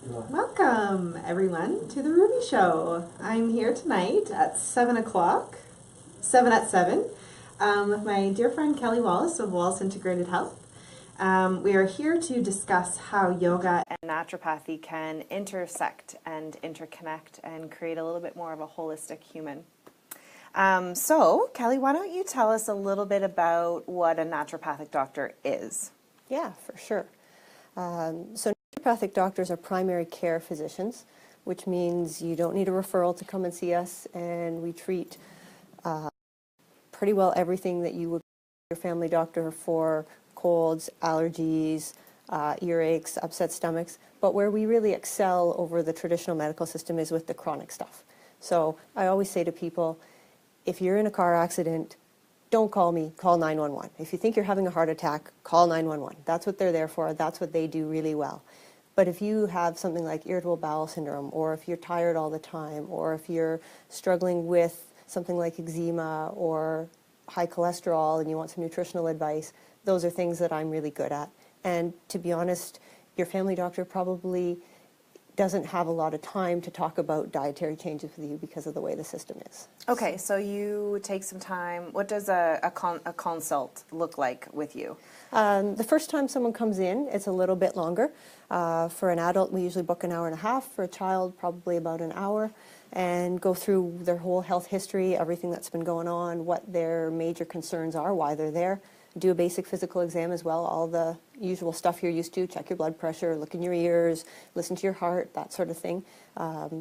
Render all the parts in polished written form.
Welcome, everyone, to the Ruby Show. I'm here tonight at 7 o'clock, 7 at 7, with my dear friend Kelly Wallace of Wallace Integrated Health. We are here to discuss how yoga and naturopathy can intersect and interconnect and create a little bit more of a holistic human. So, Kelly, why don't you tell us a little bit about what a naturopathic doctor is? Yeah, for sure. So naturopathic doctors are primary care physicians, which means you don't need a referral to come and see us, and we treat pretty well everything that you would your family doctor for: colds, allergies, earaches, upset stomachs. But where we really excel over the traditional medical system is with the chronic stuff. So I always say to people, if you're in a car accident, don't call me, call 911. If you think you're having a heart attack, call 911. That's what they're there for. That's what they do really well. But if you have something like irritable bowel syndrome, or if you're tired all the time, or if you're struggling with something like eczema or high cholesterol and you want some nutritional advice, those are things that I'm really good at. And to be honest, your family doctor probably doesn't have a lot of time to talk about dietary changes with you because of the way the system is. Okay, so you take some time. What does a consult look like with you? The first time someone comes in, it's a little bit longer. For an adult, we usually book an hour and a half. For a child, probably about an hour, and go through their whole health history, everything that's been going on, what their major concerns are, why they're there. Do a basic physical exam as well, all the usual stuff you're used to: check your blood pressure, look in your ears, listen to your heart, that sort of thing.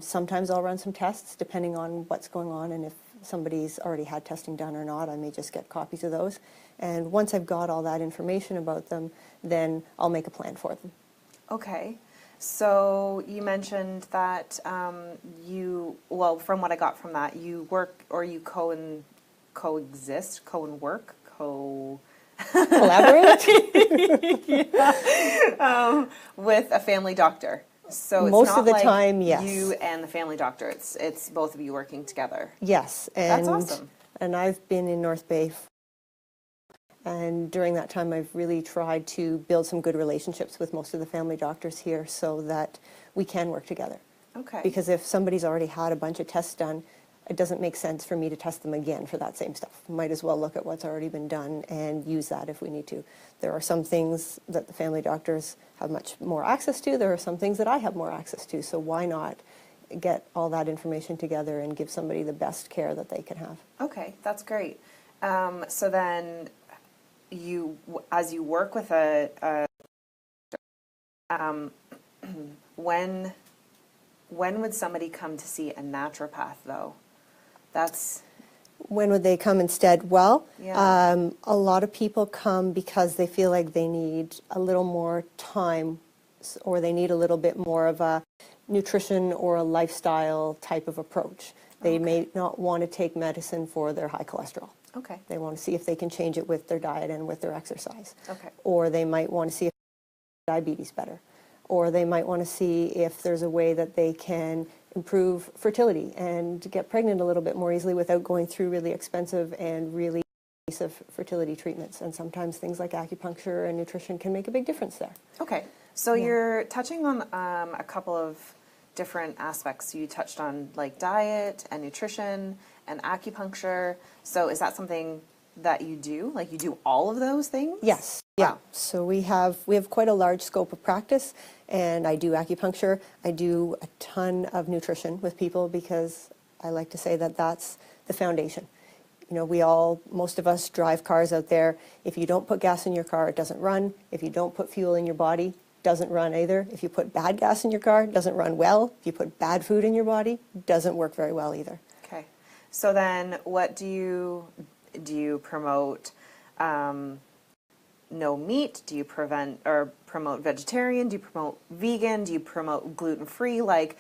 Sometimes I'll run some tests depending on what's going on, and if somebody's already had testing done or not, I may just get copies of those. And once I've got all that information about them, then I'll make a plan for them. Okay. So you mentioned that well, from what I got from that, you work or you coexist, Collaborate? with a family doctor. So it's Most not of the like time, yes. you and the family doctor. It's both of you working together. Yes. That's awesome. And I've been in North Bay, and during that time I've really tried to build some good relationships with most of the family doctors here so that we can work together. Okay. Because if somebody's already had a bunch of tests done, it doesn't make sense for me to test them again for that same stuff. Might as well look at what's already been done and use that if we need to. There are some things that the family doctors have much more access to. There are some things that I have more access to. So why not get all that information together and give somebody the best care that they can have? Okay, that's great. So then as you work with when would somebody come to see a naturopath, though? When would they come instead? Well, Yeah. a lot of people come because they feel like they need a little more time, or they need a little bit more of a nutrition or a lifestyle type of approach. They may not want to take medicine for their high cholesterol. Okay. They want to see if they can change it with their diet and with their exercise. Okay. Or they might want to see if diabetes better. Or they might want to see if there's a way that they can improve fertility and get pregnant a little bit more easily without going through really expensive and really invasive fertility treatments. And sometimes things like acupuncture and nutrition can make a big difference there. Okay. So you're touching on a couple of different aspects. You touched on like diet and nutrition and acupuncture. So is that something that you do? Like you do all of those things? Yes. Yeah. Wow. So we have quite a large scope of practice, and I do acupuncture. I do a ton of nutrition with people because I like to say that that's the foundation. You know, most of us drive cars out there. If you don't put gas in your car, it doesn't run. If you don't put fuel in your body, it doesn't run either. If you put bad gas in your car, it doesn't run well. If you put bad food in your body, it doesn't work very well either. Okay. So then what do you promote? No meat? Do you promote vegetarian? Do you promote vegan? Do you promote gluten-free? Like,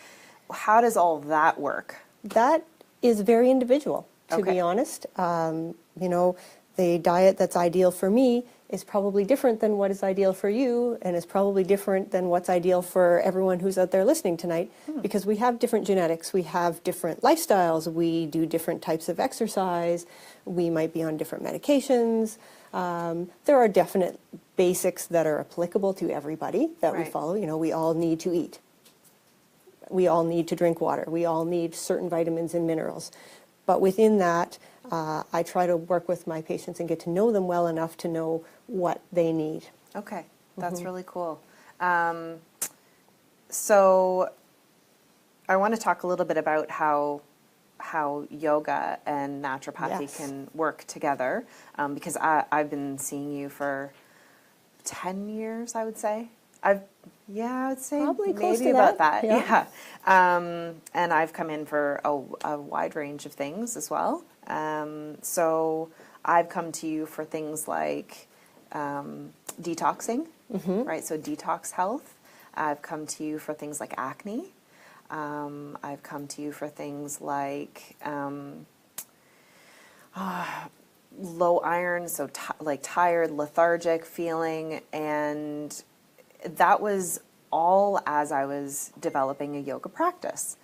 how does all that work? That is very individual, to be honest. You know, the diet that's ideal for me is probably different than what is ideal for you, and is probably different than what's ideal for everyone who's out there listening tonight, because we have different genetics, we have different lifestyles, we do different types of exercise, we might be on different medications. There are definite basics that are applicable to everybody that we follow. You know, we all need to eat. we all need to drink water. We all need certain vitamins and minerals. But within that, I try to work with my patients and get to know them well enough to know what they need. Okay, that's really cool. So I want to talk a little bit about how yoga and naturopathy Yes. can work together, because I've been seeing you for 10 years, I would say. I would say Probably close maybe to about that, that. yeah. And I've come in for a wide range of things as well. So I've come to you for things like detoxing, right? So detox health. I've come to you for things like acne. I've come to you for things like low iron, so like tired, lethargic feeling, and that was all as I was developing a yoga practice.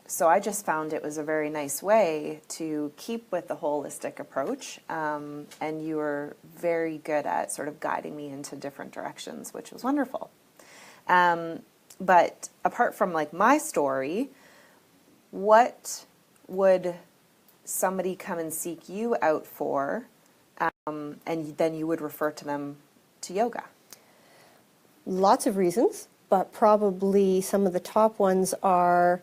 So I just found it was a very nice way to keep with the holistic approach, and you were very good at sort of guiding me into different directions, which was wonderful. But apart from like my story, what would somebody come and seek you out for, and then you would refer to them to yoga? Lots of reasons, but probably some of the top ones are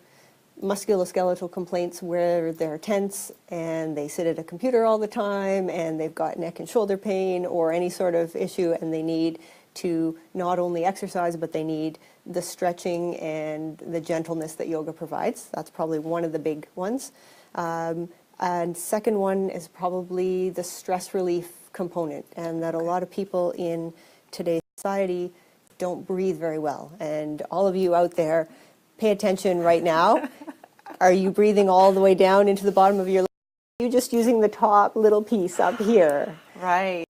musculoskeletal complaints where they're tense and they sit at a computer all the time and they've got neck and shoulder pain or any sort of issue, and they need to not only exercise, but they need the stretching and the gentleness that yoga provides. That's probably one of the big ones. And second one is probably the stress relief component, and that a lot of people in today's society don't breathe very well. And all of you out there, pay attention right now. Are you breathing all the way down into the bottom of your lungs? Are you just using the top little piece up here? Right.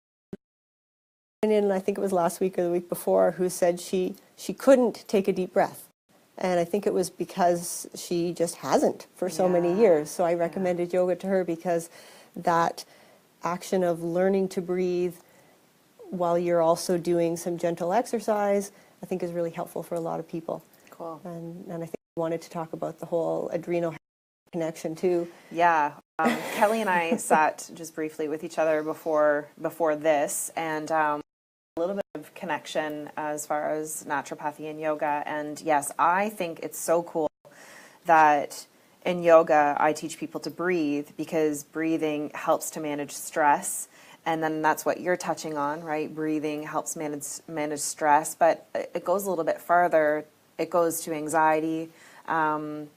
And I think it was last week or the week before, who said she couldn't take a deep breath. And I think it was because she just hasn't for so many years. So I recommended yoga to her because that action of learning to breathe while you're also doing some gentle exercise, I think is really helpful for a lot of people. Cool. And I think we wanted to talk about the whole adrenal connection too. Yeah. Kelly and I sat just briefly with each other before this, and a little bit of connection as far as naturopathy and yoga. And yes, I think it's so cool that in yoga I teach people to breathe, because breathing helps to manage stress. And then that's what you're touching on, right? Breathing helps manage stress, but it goes a little bit farther. It goes to anxiety, and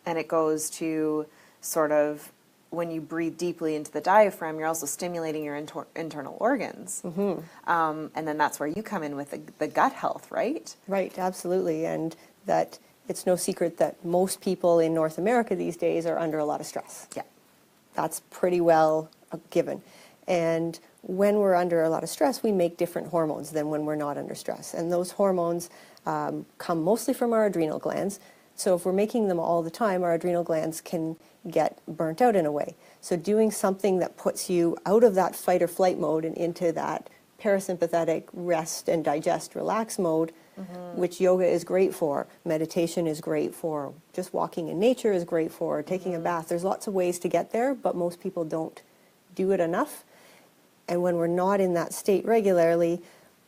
it goes to sort of, when you breathe deeply into the diaphragm, you're also stimulating your internal organs. And then that's where you come in with the gut health, right? Right, absolutely. And that it's no secret that most people in North America these days are under a lot of stress. Yeah. That's pretty well a given. And when we're under a lot of stress, we make different hormones than when we're not under stress. And those hormones come mostly from our adrenal glands. So if we're making them all the time, our adrenal glands can get burnt out in a way. So doing something that puts you out of that fight or flight mode and into that parasympathetic rest and digest, relax mode, which yoga is great for, meditation is great for, just walking in nature is great for, taking a bath. There's lots of ways to get there, but most people don't do it enough. And when we're not in that state regularly,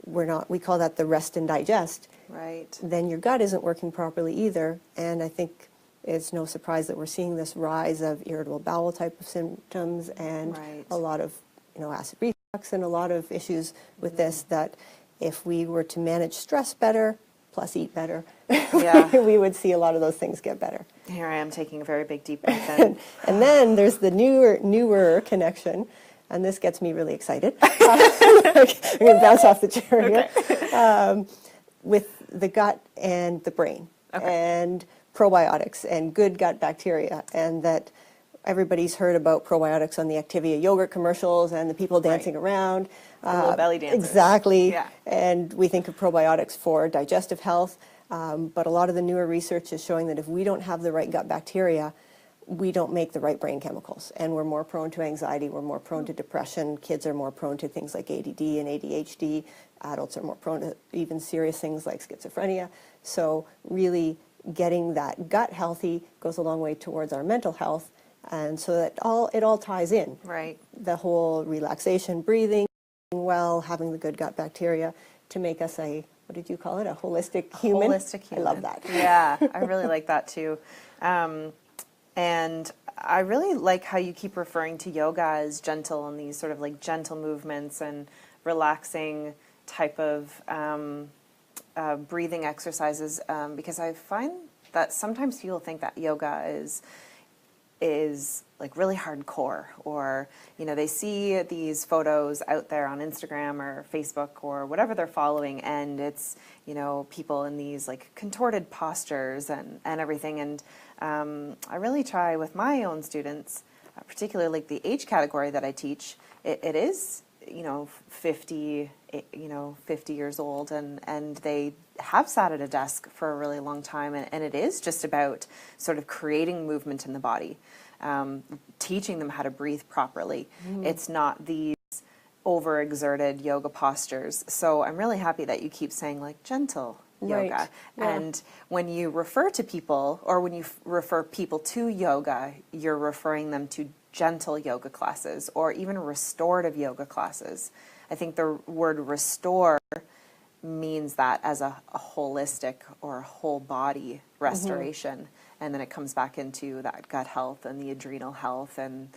we call that the rest and digest. Right. Then your gut isn't working properly either. And I think it's no surprise that we're seeing this rise of irritable bowel type of symptoms and a lot of, acid reflux and a lot of issues with this, that if we were to manage stress better, plus eat better, we would see a lot of those things get better. Here I am taking a very big deep breath in. And then there's the newer connection, and this gets me really excited. I'm going to bounce off the chair here. With the gut and the brain, and probiotics and good gut bacteria, and that everybody's heard about probiotics on the Activia yogurt commercials and the people dancing around. Little belly dancers. Exactly. Yeah. And we think of probiotics for digestive health, but a lot of the newer research is showing that if we don't have the right gut bacteria, we don't make the right brain chemicals, and we're more prone to anxiety, we're more prone to depression, kids are more prone to things like ADD and ADHD, adults are more prone to even serious things like schizophrenia. So really, getting that gut healthy goes a long way towards our mental health. And so that it all ties in. Right. The whole relaxation, breathing well, having the good gut bacteria to make us what did you call it? A holistic human? Holistic human. I love that. Yeah, I really like that too. And I really like how you keep referring to yoga as gentle and these sort of like gentle movements and relaxing type of breathing exercises, because I find that sometimes people think that yoga is like really hardcore, or they see these photos out there on Instagram or Facebook or whatever they're following, and it's people in these like contorted postures and everything. And I really try with my own students, particularly like the age category that I teach, it is 50 years old, and they have sat at a desk for a really long time, and it is just about sort of creating movement in the body, teaching them how to breathe properly. It's not these overexerted yoga postures. So I'm really happy that you keep saying like gentle yoga. Right. Yeah. And when you refer to people, or when you refer people to yoga, you're referring them to gentle yoga classes or even restorative yoga classes. I think the word restore means that as a holistic or a whole body restoration. And then it comes back into that gut health and the adrenal health, and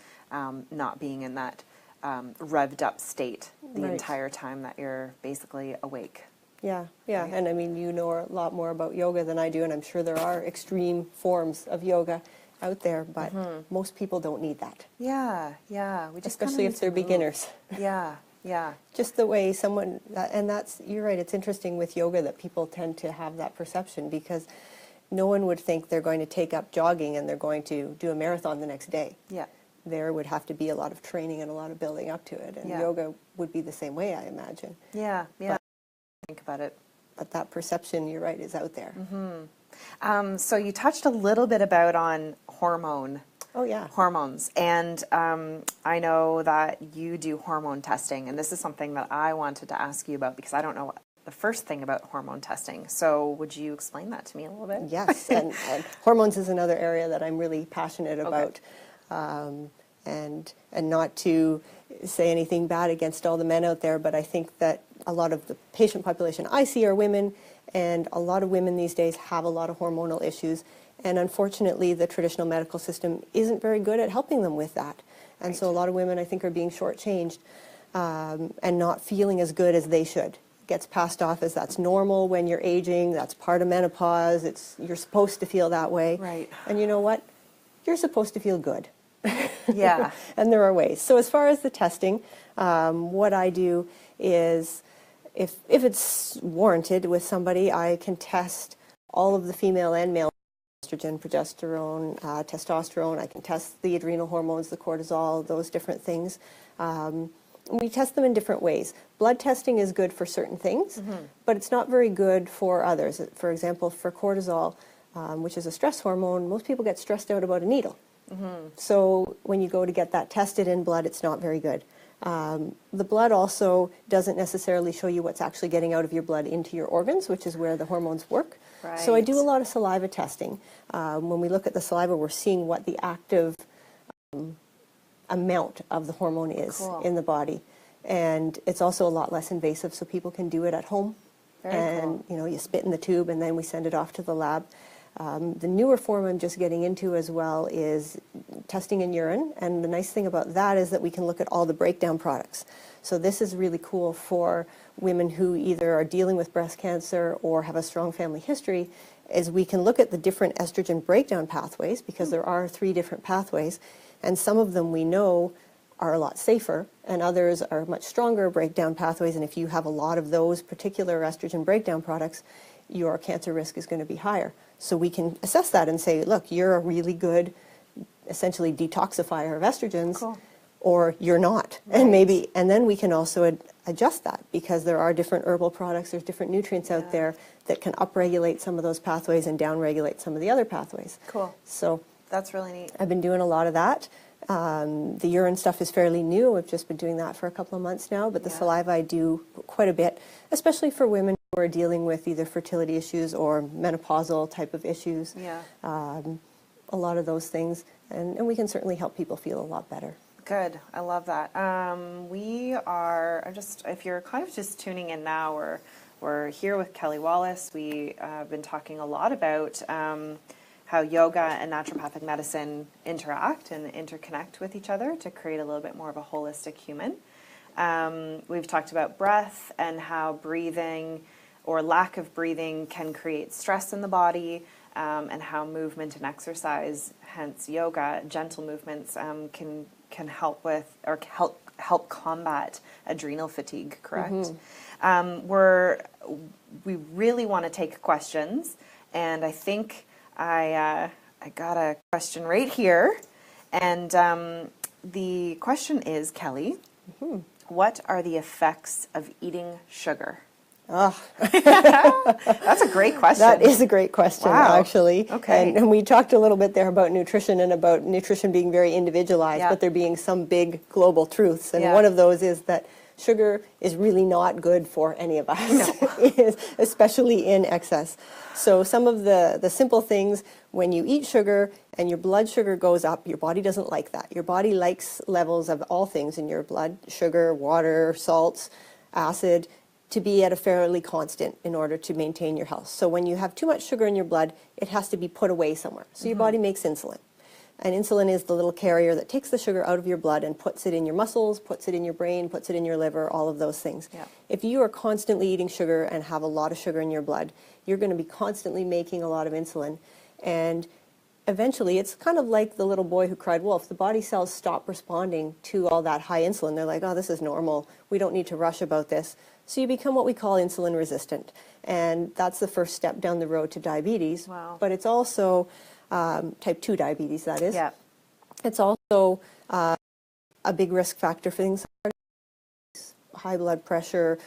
not being in that revved up state the Right. entire time that you're basically awake. Yeah, yeah. And I mean, you know a lot more about yoga than I do, and I'm sure there are extreme forms of yoga out there, but most people don't need that. Yeah, yeah. We just kinda Especially need if they're to move. beginners. Yeah, yeah. Just the way someone, and you're right, it's interesting with yoga that people tend to have that perception, because no one would think they're going to take up jogging and they're going to do a marathon the next day. Yeah. There would have to be a lot of training and a lot of building up to it, and Yeah. yoga would be the same way, I imagine. Yeah, yeah. Think about it. But that perception, you're right, is out there. So you touched a little bit on Oh yeah. hormones, and I know that you do hormone testing, and this is something that I wanted to ask you about because I don't know the first thing about hormone testing. So would you explain that to me a little bit? Yes, and hormones is another area that I'm really passionate about. And not to say anything bad against all the men out there, but I think that a lot of the patient population I see are women, and a lot of women these days have a lot of hormonal issues, and unfortunately the traditional medical system isn't very good at helping them with that. And so a lot of women, I think, are being shortchanged and not feeling as good as they should. Gets passed off as that's normal when you're aging, that's part of menopause, you're supposed to feel that way. Right. And you know what? You're supposed to feel good. Yeah. And there are ways. So as far as the testing, what I do is, if it's warranted with somebody, I can test all of the female and male estrogen, progesterone, testosterone. I can test the adrenal hormones, the cortisol, those different things. We test them in different ways. Blood testing is good for certain things, but it's not very good for others. For example, for cortisol, which is a stress hormone, most people get stressed out about a needle. So when you go to get that tested in blood, it's not very good. The blood also doesn't necessarily show you what's actually getting out of your blood into your organs, which is where the hormones work. Right. So I do a lot of saliva testing. When we look at the saliva, we're seeing what the active amount of the hormone is Cool. in the body. And it's also a lot less invasive, so people can do it at home. Very And cool. you spit in the tube, and then we send it off to the lab. The newer form I'm just getting into as well is testing in urine, and the nice thing about that is that we can look at all the breakdown products. So this is really cool for women who either are dealing with breast cancer or have a strong family history, is we can look at the different estrogen breakdown pathways, because there are 3 different pathways, and some of them we know are a lot safer, and others are much stronger breakdown pathways, and if you have a lot of those particular estrogen breakdown products, your cancer risk is going to be higher. So we can assess that and say, look, you're a really good, essentially, detoxifier of estrogens, Cool. or you're not. And then we can also adjust that, because there are different herbal products, there's different nutrients out there that can upregulate some of those pathways and downregulate some of the other pathways. Cool. So That's really neat. I've been doing a lot of that. The urine stuff is fairly new. I've just been doing that for a couple of months now, but the Yeah. saliva I do quite a bit, especially for women who are dealing with either fertility issues or menopausal type of issues. Yeah. A lot of those things, and we can certainly help people feel a lot better. Good. I love that. We are just, if you're kind of just tuning in now, we're here with Kelly Wallace. We have been talking a lot about how yoga and naturopathic medicine interact and interconnect with each other to create a little bit more of a holistic human. We've talked about breath and how breathing or lack of breathing can create stress in the body, and how movement and exercise, hence yoga, gentle movements, can help with or help combat adrenal fatigue. Correct. We really want to take questions, and I think I got a question right here, and the question is, Kelly, what are the effects of eating sugar? Oh. That's a great question. That is a great question, Wow. actually. Okay. And we talked a little bit there about nutrition and about nutrition being very individualized, Yeah. but there being some big global truths. And Yeah. one of those is that sugar is really not good for any of us, especially in excess. So some of the simple things, when you eat sugar and your blood sugar goes up, your body doesn't like that. Your body likes levels of all things in your blood, sugar, water, salts, acid, to be at a fairly constant in order to maintain your health. So when you have too much sugar in your blood, it has to be put away somewhere. So your body makes insulin. And insulin is the little carrier that takes the sugar out of your blood and puts it in your muscles, puts it in your brain, puts it in your liver, all of those things. Yeah. If you are constantly eating sugar and have a lot of sugar in your blood, you're going to be constantly making a lot of insulin. And eventually, it's kind of like the little boy who cried wolf. The body cells stop responding to all that high insulin. They're like, oh, this is normal. We don't need to rush about this. So you become what we call insulin resistant. And that's the first step down the road to diabetes. Wow. But it's also type 2 diabetes, that is. Yeah. It's also a big risk factor for things like high blood pressure.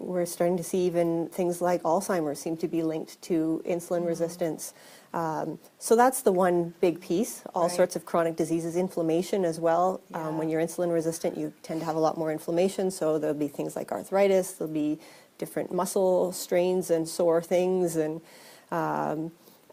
We're starting to see even things like Alzheimer's seem to be linked to insulin resistance. So that's the one big piece. All Right. sorts of chronic diseases, inflammation as well. Yeah. When you're insulin resistant, you tend to have a lot more inflammation. So there'll be things like arthritis. There'll be different muscle strains and sore things. And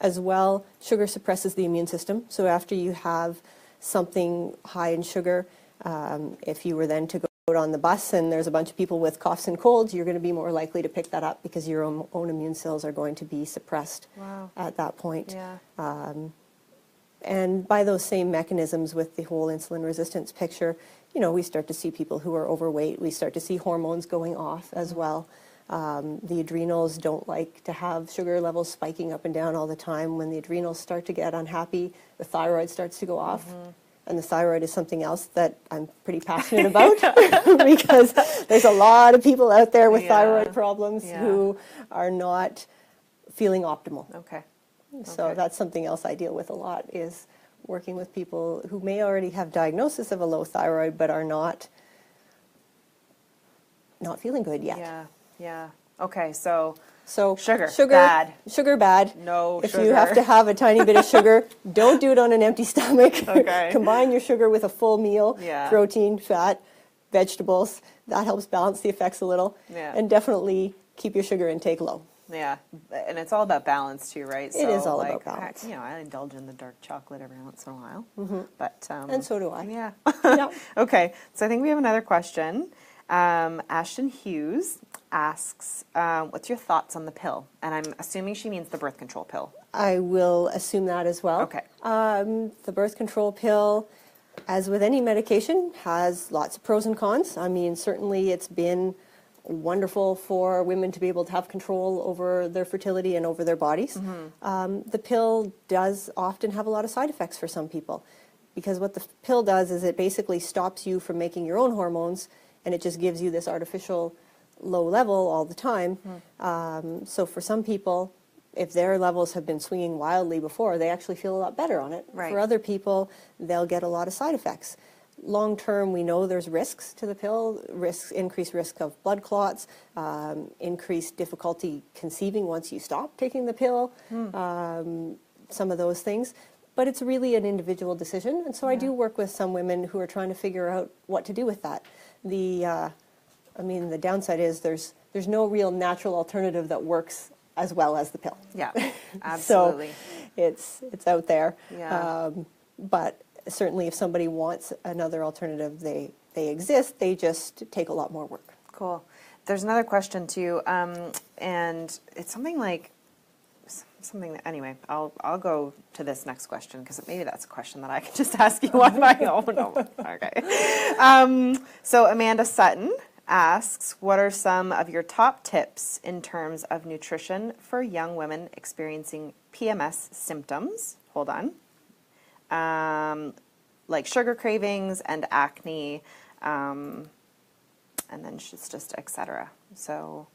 as well, sugar suppresses the immune system. So after you have something high in sugar, if you were then to go out on the bus and there's a bunch of people with coughs and colds, you're going to be more likely to pick that up because your own immune cells are going to be suppressed Wow. at that point. Yeah. And by those same mechanisms with the whole insulin resistance picture, you know, we start to see people who are overweight. We start to see hormones going off as well. The adrenals don't like to have sugar levels spiking up and down all the time. When the adrenals start to get unhappy, the thyroid starts to go off. And the thyroid is something else that I'm pretty passionate about because there's a lot of people out there with thyroid problems who are not feeling optimal. Okay. So Okay. that's something else I deal with a lot, is working with people who may already have diagnosis of a low thyroid but are not feeling good yet. Yeah. Yeah. Okay. So So Sugar, bad. No If sugar. you have to have a tiny bit of sugar, don't do it on an empty stomach. Okay. Combine your sugar with a full meal, Yeah. protein, fat, vegetables. That helps balance the effects a little. Yeah. And definitely keep your sugar intake low. Yeah, and it's all about balance too, right? It is all about balance. You know, I indulge in the dark chocolate every once in a while, but And so do I. yeah. Yeah. Okay, so I think we have another question. Ashton Hughes asks, "What's your thoughts on the pill?" And I'm assuming she means the birth control pill. I will assume that as well. Okay. The birth control pill, as with any medication, has lots of pros and cons. I mean, certainly it's been wonderful for women to be able to have control over their fertility and over their bodies. The pill does often have a lot of side effects for some people, because what the pill does is it basically stops you from making your own hormones, and it just gives you this artificial low level all the time. So for some people, if their levels have been swinging wildly before, they actually feel a lot better on it. Right. For other people, they'll get a lot of side effects. Long term, we know there's risks to the pill, increased risk of blood clots, increased difficulty conceiving once you stop taking the pill, some of those things. But it's really an individual decision, and so I do work with some women who are trying to figure out what to do with that. I mean, the downside is there's no real natural alternative that works as well as the pill. Yeah, absolutely. So it's out there. Yeah. But certainly if somebody wants another alternative, they exist. They just take a lot more work. Cool. There's another question too, and it's something like anyway, I'll go to this next question because maybe that's a question that I can just ask you on my own. Okay. So Amanda Sutton asks, what are some of your top tips in terms of nutrition for young women experiencing PMS symptoms? Hold on. Like sugar cravings and acne, and then just etc. So.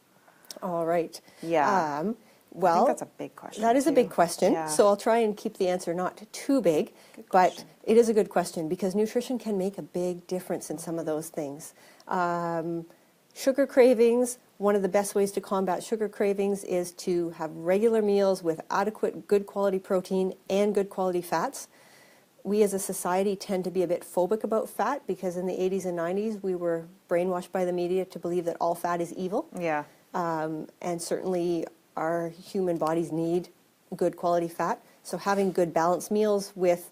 All right. Yeah. Well, I think that's a big question. That is a big question. Yeah. So I'll try and keep the answer not too big, but it is a good question because nutrition can make a big difference in some of those things. Sugar cravings, one of the best ways to combat sugar cravings is to have regular meals with adequate good quality protein and good quality fats. We as a society tend to be a bit phobic about fat because in the 80s and 90s we were brainwashed by the media to believe that all fat is evil. Yeah. And certainly our human bodies need good quality fat. So having good balanced meals with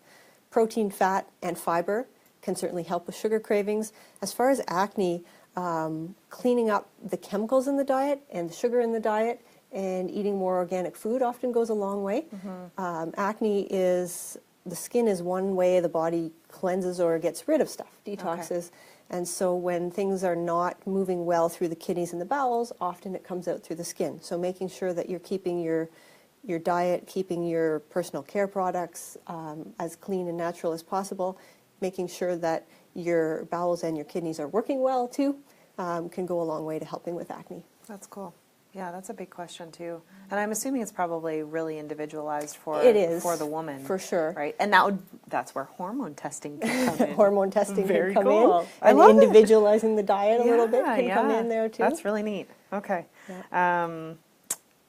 protein, fat, and fiber can certainly help with sugar cravings. As far as acne, cleaning up the chemicals in the diet and the sugar in the diet and eating more organic food often goes a long way. Acne is, the skin is one way the body cleanses or gets rid of stuff, detoxes. Okay. And so when things are not moving well through the kidneys and the bowels, often it comes out through the skin. So making sure that you're keeping your diet, keeping your personal care products as clean and natural as possible, making sure that your bowels and your kidneys are working well too, can go a long way to helping with acne. That's cool. Yeah, that's a big question too. And I'm assuming it's probably really individualized for the woman. For sure. Right. And that's where hormone testing can come in. Hormone testing Very can come cool. in. And individualizing the diet a little bit can come in there too. That's really neat. Okay. Yeah.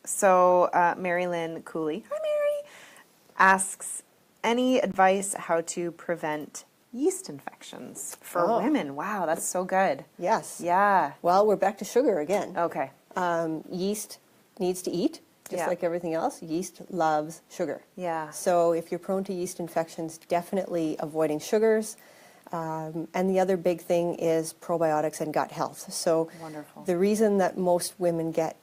So Mary Lynn Cooley, hi Mary, asks, any advice how to prevent yeast infections for women? Wow, that's so good. Yes. Yeah. Well, we're back to sugar again. Okay. Yeast needs to eat, just like everything else. Yeast loves sugar. Yeah. So if you're prone to yeast infections, definitely avoiding sugars. And the other big thing is probiotics and gut health. So wonderful. The reason that most women get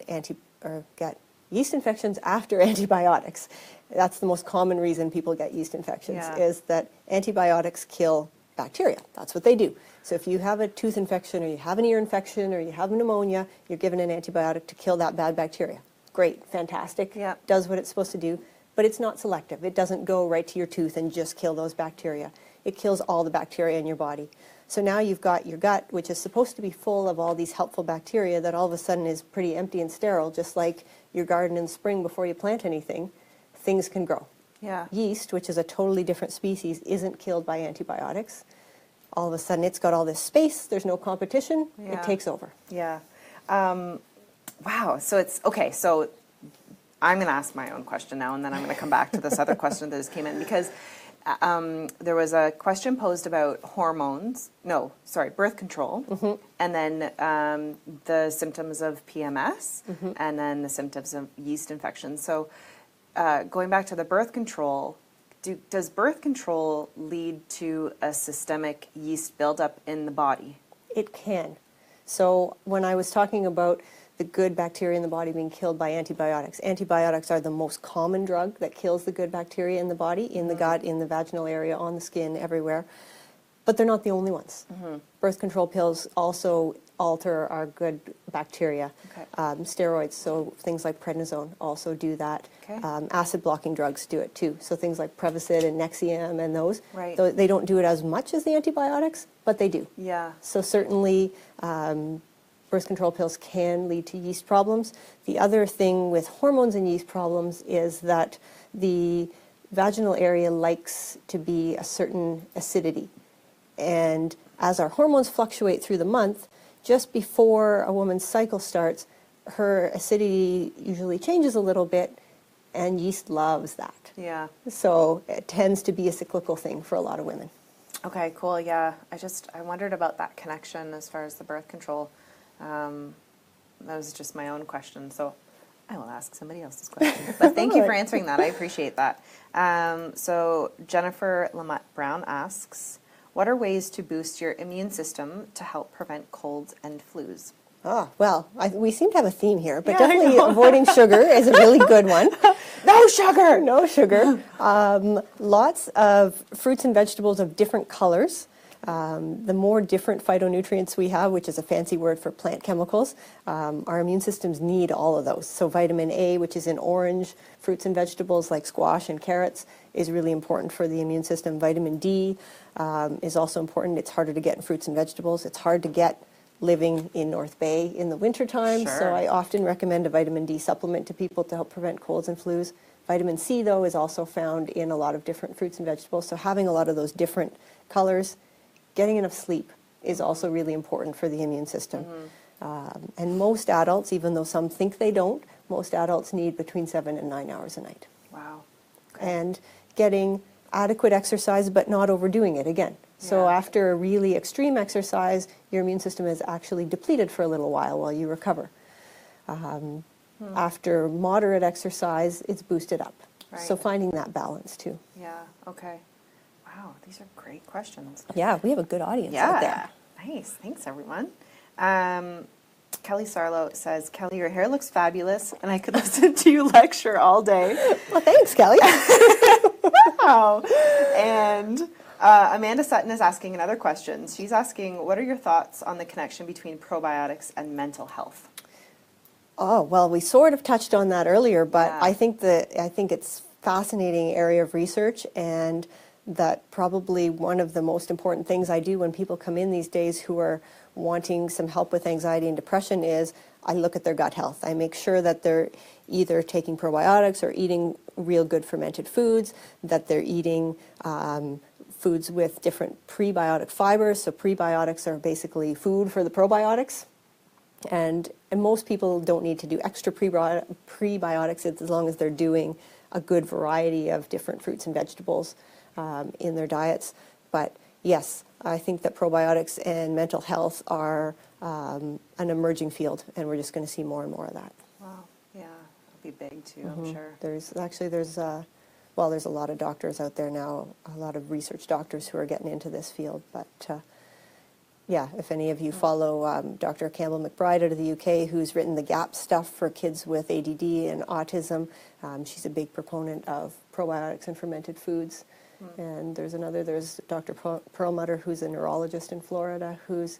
yeast infections after antibiotics, that's the most common reason people get yeast infections, is that antibiotics kill bacteria. That's what they do. So if you have a tooth infection or you have an ear infection or you have pneumonia, you're given an antibiotic to kill that bad bacteria. Great, fantastic, does what it's supposed to do, but it's not selective. It doesn't go right to your tooth and just kill those bacteria. It kills all the bacteria in your body. So now you've got your gut, which is supposed to be full of all these helpful bacteria, that all of a sudden is pretty empty and sterile, just like your garden in spring before you plant anything. Things can grow. Yeah. Yeast, which is a totally different species, isn't killed by antibiotics. All of a sudden it's got all this space, there's no competition, it takes over. Yeah. Wow, so it's, okay, so I'm going to ask my own question now, and then I'm going to come back to this other question that just came in, because there was a question posed about birth control, and then the symptoms of PMS, and then the symptoms of yeast infection. So going back to the birth control, does birth control lead to a systemic yeast buildup in the body? It can. So when I was talking about the good bacteria in the body being killed by antibiotics, antibiotics are the most common drug that kills the good bacteria in the body, in the gut, in the vaginal area, on the skin, everywhere. But they're not the only ones. Birth control pills also alter our good bacteria. Steroids, so things like prednisone also do that. Acid blocking drugs do it too. So things like Prevacid and Nexium and those. Though they don't do it as much as the antibiotics, but they do. Yeah. So certainly birth control pills can lead to yeast problems. The other thing with hormones and yeast problems is that the vaginal area likes to be a certain acidity. And as our hormones fluctuate through the month, just before a woman's cycle starts, her acidity usually changes a little bit, and yeast loves that. Yeah. So it tends to be a cyclical thing for a lot of women. Okay, cool. Yeah, I wondered about that connection as far as the birth control. That was just my own question, so I will ask somebody else's question. But thank you for answering that. I appreciate that. So Jennifer Lamette Brown asks, what are ways to boost your immune system to help prevent colds and flus? Oh, well, we seem to have a theme here, but definitely avoiding sugar is a really good one. No sugar! No sugar. Lots of fruits and vegetables of different colors. The more different phytonutrients we have, which is a fancy word for plant chemicals, our immune systems need all of those. So vitamin A, which is in orange, fruits and vegetables like squash and carrots, is really important for the immune system. Vitamin D is also important. It's harder to get in fruits and vegetables. It's hard to get living in North Bay in the wintertime, so I often recommend a vitamin D supplement to people to help prevent colds and flus. Vitamin C, though, is also found in a lot of different fruits and vegetables, so having a lot of those different colors. Getting enough sleep is also really important for the immune system. And most adults, even though some think they don't, most adults need between 7 and 9 hours a night. Wow. Okay. And getting adequate exercise, but not overdoing it again. So after a really extreme exercise, your immune system is actually depleted for a little while you recover. After moderate exercise, it's boosted up. Right. So finding that balance too. Yeah, okay. Wow, these are great questions. Yeah, we have a good audience out there. Nice. Thanks, everyone. Kelly Sarlo says, Kelly, your hair looks fabulous, and I could listen to you lecture all day. Well, thanks, Kelly. Wow. And Amanda Sutton is asking another question. She's asking, what are your thoughts on the connection between probiotics and mental health? Oh, well, we sort of touched on that earlier, but I think it's a fascinating area of research, and that probably one of the most important things I do when people come in these days who are wanting some help with anxiety and depression is I look at their gut health. I make sure that they're either taking probiotics or eating real good fermented foods, that they're eating foods with different prebiotic fibers. So prebiotics are basically food for the probiotics. And most people don't need to do extra prebiotics as long as they're doing a good variety of different fruits and vegetables in their diets. But yes, I think that probiotics and mental health are an emerging field, and we're just going to see more and more of that. Wow, yeah, it'll be big too, I'm sure. There's a lot of doctors out there now, a lot of research doctors who are getting into this field. But yeah, if any of you follow Dr. Campbell McBride out of the UK, who's written the GAP stuff for kids with ADD and autism, she's a big proponent of probiotics and fermented foods. And there's Dr. Perlmutter, who's a neurologist in Florida, who's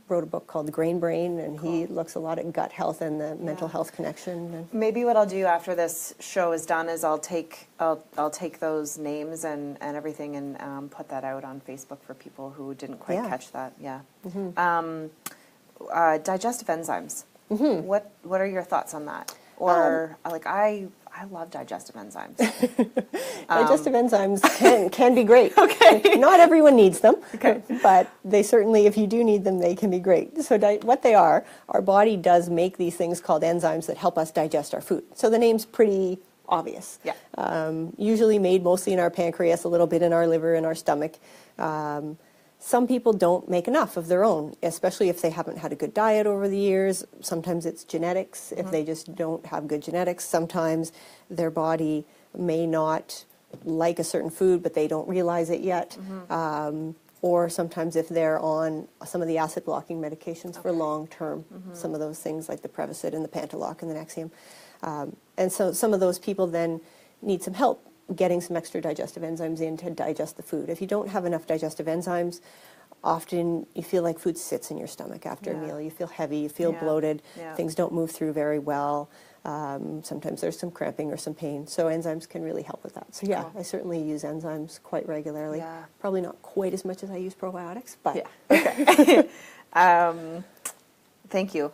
wrote a book called The Grain Brain, and he looks a lot at gut health and the mental health connection. Maybe what I'll do after this show is done is I'll take those names and everything and put that out on Facebook for people who didn't quite catch that. Yeah. Digestive enzymes. What are your thoughts on that? Or I love digestive enzymes. Digestive enzymes can be great. Okay. Not everyone needs them, Okay. but they certainly, if you do need them, they can be great. So what they are, our body does make these things called enzymes that help us digest our food. So the name's pretty obvious. Yeah. Usually made mostly in our pancreas, a little bit in our liver and our stomach. Some people don't make enough of their own, especially if they haven't had a good diet over the years. Sometimes it's genetics, if they just don't have good genetics. Sometimes their body may not like a certain food, but they don't realize it yet. Or sometimes if they're on some of the acid-blocking medications for long-term, some of those things like the Prevacid and the Pantaloc and the Nexium. And so some of those people then need some help getting some extra digestive enzymes in to digest the food. If you don't have enough digestive enzymes, often you feel like food sits in your stomach after a meal. You feel heavy, you feel bloated, things don't move through very well. Sometimes there's some cramping or some pain. So enzymes can really help with that. So yeah, I certainly use enzymes quite regularly. Yeah. Probably not quite as much as I use probiotics, but Okay. Thank you.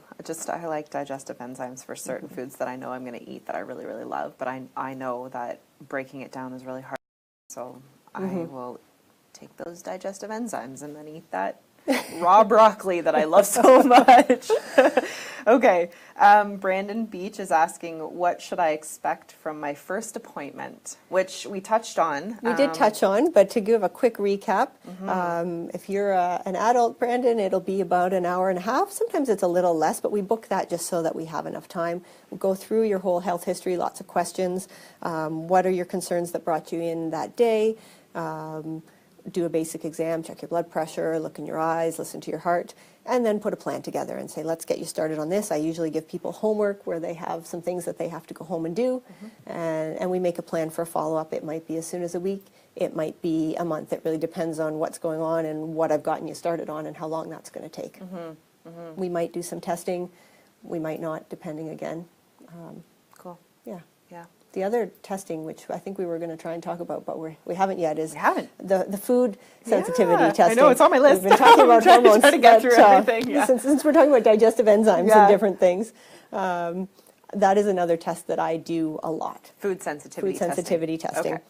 I like digestive enzymes for certain foods that I know I'm going to eat that I really, really love, but I know that breaking it down is really hard. So I will take those digestive enzymes and then eat that raw broccoli that I love so much. Okay. Brandon Beach is asking, what should I expect from my first appointment? Which we touched on. We did touch on, but to give a quick recap, if you're an adult, Brandon, it'll be about an hour and a half. Sometimes it's a little less, but we book that just so that we have enough time. We'll go through your whole health history, lots of questions. What are your concerns that brought you in that day? Do a basic exam, check your blood pressure, look in your eyes, listen to your heart, and then put a plan together and say, let's get you started on this. I usually give people homework where they have some things that they have to go home and do, and we make a plan for a follow-up. It might be as soon as a week, it might be a month. It really depends on what's going on and what I've gotten you started on and how long that's going to take. We might do some testing, we might not, depending again. Cool. Yeah. Yeah. The other testing, which I think we were going to try and talk about, but we haven't yet, is We haven't. the food sensitivity testing. I know, it's on my list. We've been talking about hormones. Trying to get through everything. Yeah. Since we're talking about digestive enzymes and different things, that is another test that I do a lot. Food sensitivity testing. Okay.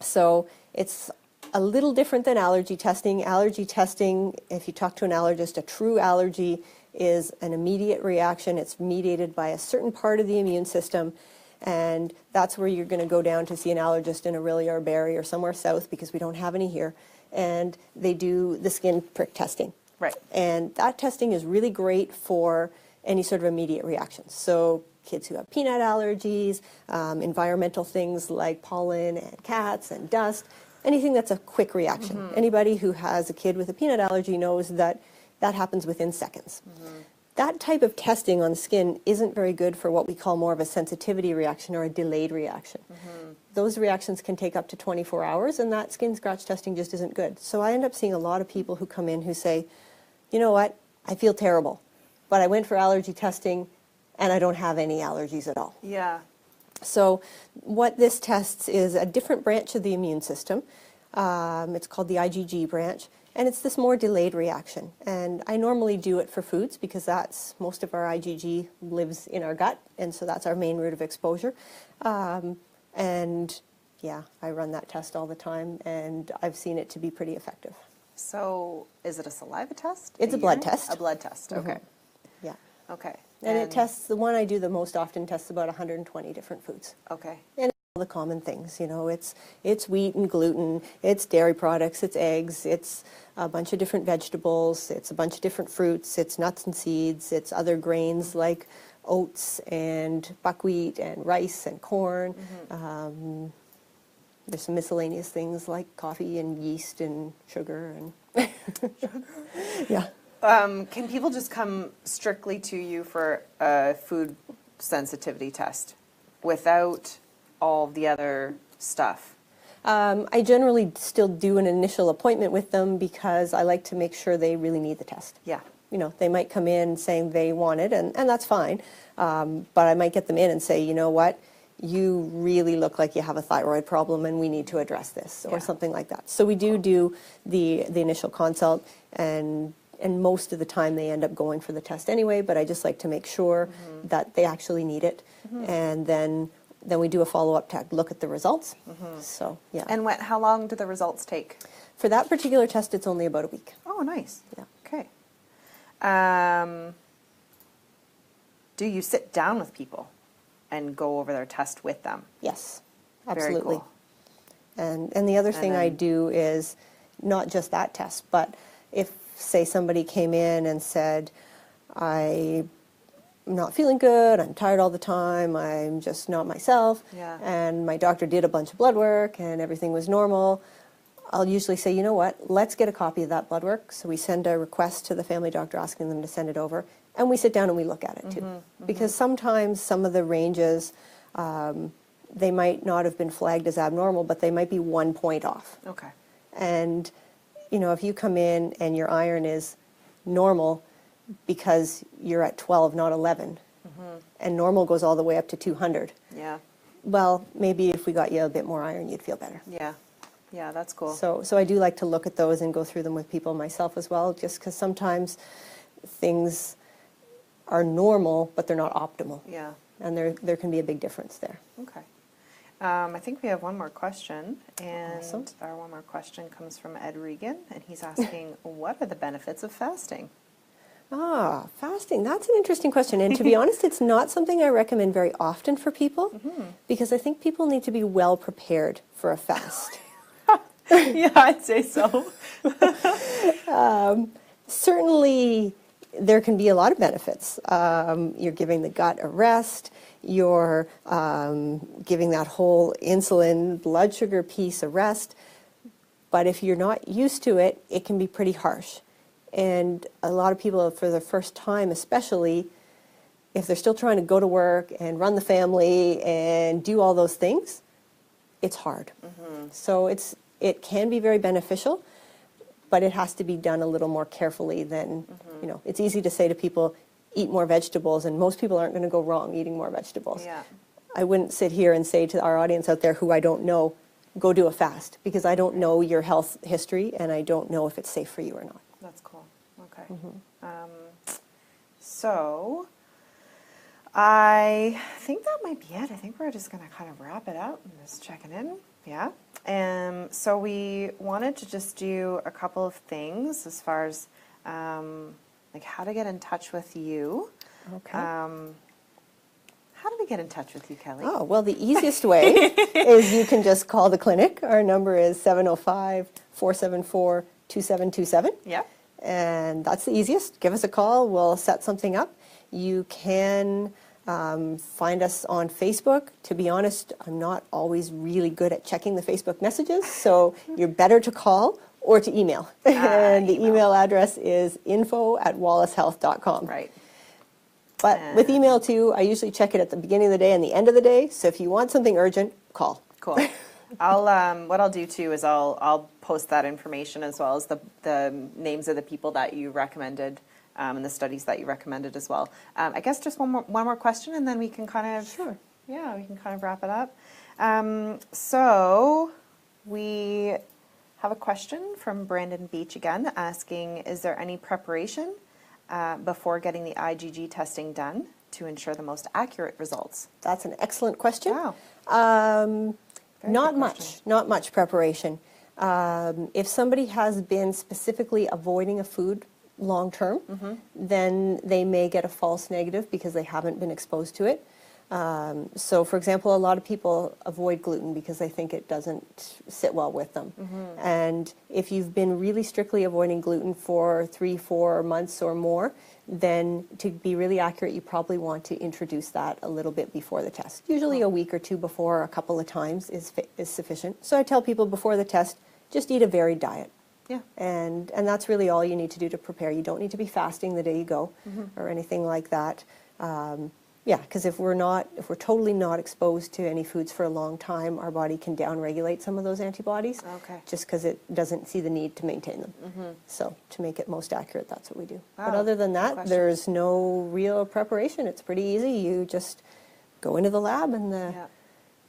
So it's a little different than allergy testing. Allergy testing, if you talk to an allergist, a true allergy is an immediate reaction. It's mediated by a certain part of the immune system. And that's where you're going to go down to see an allergist in Orillia or Barrie or somewhere south, because we don't have any here. And they do the skin prick testing. Right. And that testing is really great for any sort of immediate reactions. So kids who have peanut allergies, environmental things like pollen and cats and dust, anything that's a quick reaction. Anybody who has a kid with a peanut allergy knows that that happens within seconds. That type of testing on the skin isn't very good for what we call more of a sensitivity reaction or a delayed reaction. Those reactions can take up to 24 hours, and that skin scratch testing just isn't good. So I end up seeing a lot of people who come in who say, you know what, I feel terrible, but I went for allergy testing and I don't have any allergies at all. Yeah. So what this tests is a different branch of the immune system. It's called the IgG branch. And it's this more delayed reaction. And I normally do it for foods because that's most of our IgG lives in our gut. And so that's our main route of exposure. And yeah, I run that test all the time. And I've seen it to be pretty effective. So is it a saliva test? It's a blood test. A blood test. Okay. Yeah. Okay. And it tests, the one I do the most often tests about 120 different foods. Okay. And all the common things, you know, it's wheat and gluten, it's dairy products, it's eggs, it's a bunch of different vegetables, it's a bunch of different fruits, it's nuts and seeds, it's other grains like oats and buckwheat and rice and corn. There's some miscellaneous things like coffee and yeast and sugar and yeah. Can people just come strictly to you for a food sensitivity test without all the other stuff? I generally still do an initial appointment with them because I like to make sure they really need the test. Yeah. You know, they might come in saying they want it, and that's fine. But I might get them in and say, you know what, you really look like you have a thyroid problem and we need to address this, or something like that. So we do the initial consult, and most of the time they end up going for the test anyway, but I just like to make sure that they actually need it. And then we do a follow-up to look at the results. So, yeah. And how long do the results take? For that particular test, it's only about a week. Oh, nice. Yeah. Okay. Do you sit down with people and go over their test with them? Yes, absolutely. Very cool. And the other thing I do is not just that test, but if, say, somebody came in and said, I'm not feeling good, I'm tired all the time, I'm just not myself, and my doctor did a bunch of blood work and everything was normal, I'll usually say, you know what, let's get a copy of that blood work. So we send a request to the family doctor asking them to send it over, and we sit down and we look at it too. Because sometimes some of the ranges, they might not have been flagged as abnormal, but they might be 1 point off. Okay. And, you know, if you come in and your iron is normal because you're at 12, not 11, and normal goes all the way up to 200, Yeah. well, maybe if we got you a bit more iron, you'd feel better. Yeah. Yeah, that's cool. So I do like to look at those and go through them with people myself as well, just because sometimes things are normal, but they're not optimal. Yeah. And there can be a big difference there. Okay. I think we have one more question, and Awesome. our one more question comes from Ed Regan, and he's asking, what are the benefits of fasting? Fasting. That's an interesting question. And to be honest, it's not something I recommend very often for people because I think people need to be well prepared for a fast. Yeah, I'd say so. Certainly, there can be a lot of benefits. You're giving the gut a rest. You're giving that whole insulin, blood sugar piece a rest. But if you're not used to it, it can be pretty harsh. And a lot of people, for the first time especially, if they're still trying to go to work and run the family and do all those things, it's hard. So it can be very beneficial, but it has to be done a little more carefully than, it's easy to say to people, eat more vegetables, and most people aren't going to go wrong eating more vegetables. Yeah. I wouldn't sit here and say to our audience out there who I don't know, go do a fast, because I don't know your health history and I don't know if it's safe for you or not. That's cool. Okay. So I think that might be it. I think we're just going to kind of wrap it up and just checking in. Yeah. So we wanted to just do a couple of things as far as like how to get in touch with you. Okay. How do we get in touch with you, Kelly? Oh, well, the easiest way is you can just call the clinic. Our number is 705-474-2727. Yeah. And that's the easiest. Give us a call. We'll set something up. You can find us on Facebook. To be honest, I'm not always really good at checking the Facebook messages, so you're better to call or to email. And the email address is info@wallacehealth.com. Right. But with email too, I usually check it at the beginning of the day and the end of the day. So if you want something urgent, call. Cool. I'll what I'll do too is I'll post that information as well as the names of the people that you recommended and the studies that you recommended as well. I guess just one more question, and then we can kind of we can kind of wrap it up. So we have a question from Brandon Beach again, asking, is there any preparation before getting the IgG testing done to ensure the most accurate results? That's an excellent question. Wow. Not much preparation. If somebody has been specifically avoiding a food long term, then they may get a false negative because they haven't been exposed to it. So, for example, a lot of people avoid gluten because they think it doesn't sit well with them. And if you've been really strictly avoiding gluten for 3-4 months or more, then to be really accurate, you probably want to introduce that a little bit before the test. Usually a week or two before, a couple of times is sufficient. So I tell people before the test, just eat a varied diet. Yeah. And that's really all you need to do to prepare. You don't need to be fasting the day you go or anything like that. Yeah, because if we're totally not exposed to any foods for a long time, our body can downregulate some of those antibodies. Okay. Just because it doesn't see the need to maintain them. So to make it most accurate, that's what we do. Wow. But other than that, there's no real preparation. It's pretty easy. You just go into the lab and the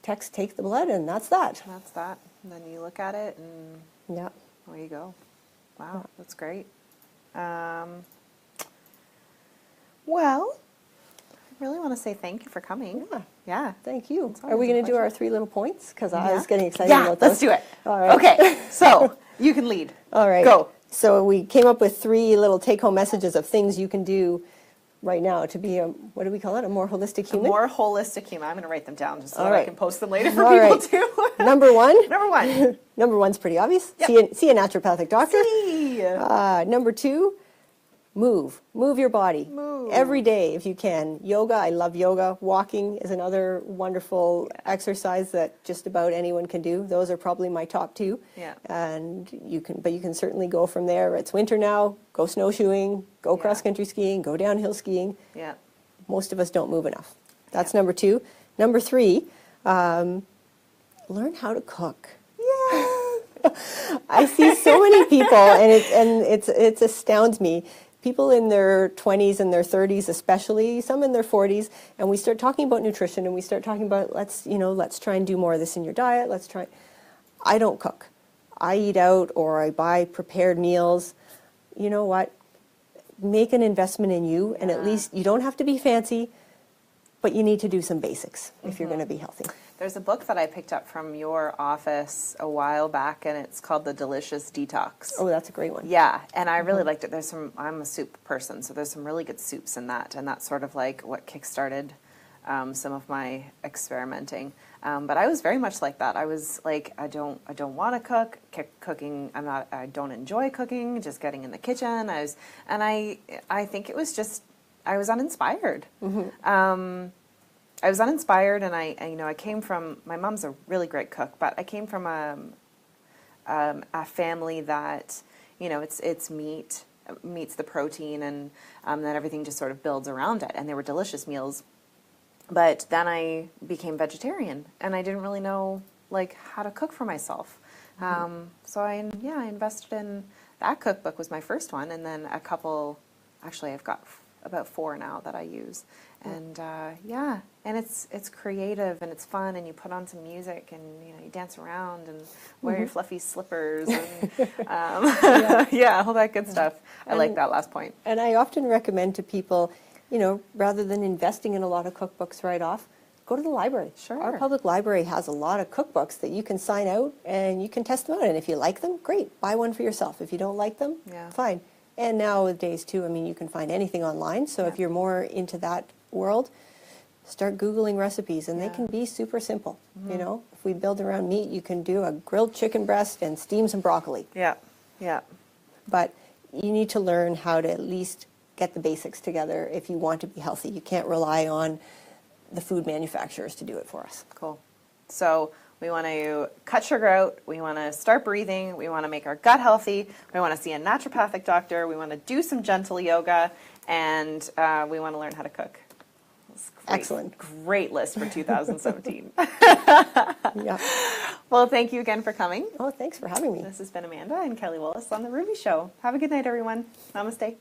techs take the blood, and that's that. That's that. And then you look at it, and there you go. Wow, that's great. Well, I really want to say thank you for coming. Yeah. Thank you. It's Are we always a going to do pleasure. our 3 little points? Because I was getting excited about those. Let's do it. All right. Okay, so you can lead. All right. Go. So we came up with 3 little take-home messages of things you can do right now to be what do we call it? A more holistic human? A more holistic human. I'm going to write them down just so All that I right. can post them later for All people right. too. Number 1. Number 1. Number 1's pretty obvious. Yep. See a naturopathic doctor. See. Number 2, move your body. Move. Every day if you can. Yoga, I love yoga. Walking is another wonderful exercise that just about anyone can do. Those are probably my top 2. Yeah. And you can certainly go from there. It's winter now. Go snowshoeing, go cross-country skiing, go downhill skiing. Yeah. Most of us don't move enough. That's number 2. Number 3, learn how to cook. I see so many people, and it astounds me. People in their 20s and their 30s, especially some in their 40s, and we start talking about nutrition, and we start talking about let's try and do more of this in your diet. I don't cook. I eat out or I buy prepared meals. You know what? Make an investment in you, and at least you don't have to be fancy. but you need to do some basics if you're going to be healthy. There's a book that I picked up from your office a while back, and it's called The Delicious Detox. Oh, that's a great one. Yeah, and I really liked it. I'm a soup person, so there's some really good soups in that, and that's sort of like what kickstarted some of my experimenting. But I was very much like that. I was like, I don't want to cook. Cooking, I don't enjoy cooking. Just getting in the kitchen. I think it was just, I was uninspired. I was uninspired, and I came from, my mom's a really great cook, but I came from a family that, it's meat's the protein, and then everything just sort of builds around it, and they were delicious meals. But then I became vegetarian, and I didn't really know like how to cook for myself. So I invested in that. Cookbook was my first one, and then a couple. Actually, I've got about 4 now that I use, and and it's creative and it's fun, and you put on some music, and you dance around and wear your fluffy slippers, and all that good stuff. I like that last point. And I often recommend to people, rather than investing in a lot of cookbooks right off, go to the library. Sure. Our public library has a lot of cookbooks that you can sign out and you can test them out. And if you like them, great, buy one for yourself. If you don't like them, fine. And nowadays too, you can find anything online. So if you're more into that world, start Googling recipes, and they can be super simple. If we build around meat, you can do a grilled chicken breast and steam some broccoli. Yeah. But you need to learn how to at least get the basics together if you want to be healthy. You can't rely on the food manufacturers to do it for us. Cool. So we want to cut sugar out. We want to start breathing. We want to make our gut healthy. We want to see a naturopathic doctor. We want to do some gentle yoga, and we want to learn how to cook. Excellent. Great list for 2017. Yeah. Well, thank you again for coming. Oh, thanks for having me. This has been Amanda and Kelly Wallace on The Ruby Show. Have a good night, everyone. Namaste.